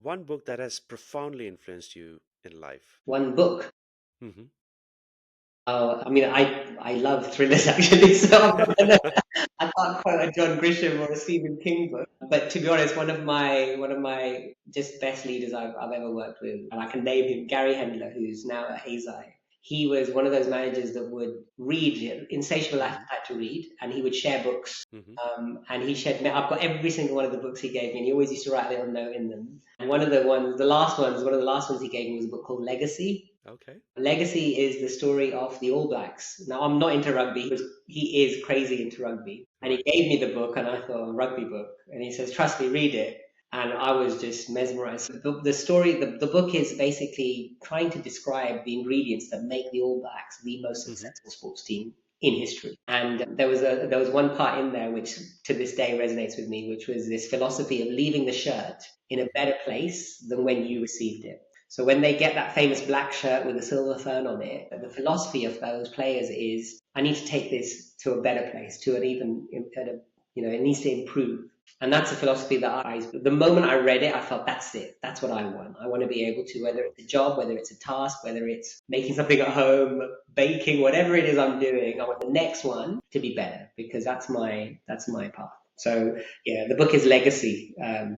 One book that has profoundly influenced you in life. One book. Hmm. Oh, I mean, I love thrillers actually, so I can't quote a John Grisham or a Stephen King book. But to be honest, one of my just best leaders I've ever worked with, and I can name him, Gary Hendler, who's now at Hayside. He was one of those managers that would read, insatiable Hmm. appetite to read, and he would share books. Hmm. And he shared. I've got every single one of the books he gave me, and he always used to write a little note in them. And one of the last ones he gave me was a book called Legacy. Okay. Legacy is the story of the All Blacks. Now, I'm not into rugby. He is crazy into rugby. And he Right. gave me the book, and I thought, a rugby book. And he says, trust me, read it. And I was just mesmerized. The story, the book is basically trying to describe the ingredients that make the All Blacks the most Hmm. successful sports team in history. And there was one part in there which to this day resonates with me, which was this philosophy of leaving the shirt in a Hmm. better place than when you received it. So when they get that famous black shirt with the silver fern on it, the philosophy of those players is, I need to take this to a better place, to an even, it needs to improve. And that's a philosophy that the moment I read it, I felt that's it. That's what I want. I want to be able to, whether Wow. it's a job, whether it's a task, whether it's making something at home, baking, whatever it is I'm doing, I Yeah. want the next one to be better because that's my path. So yeah, the book is Legacy.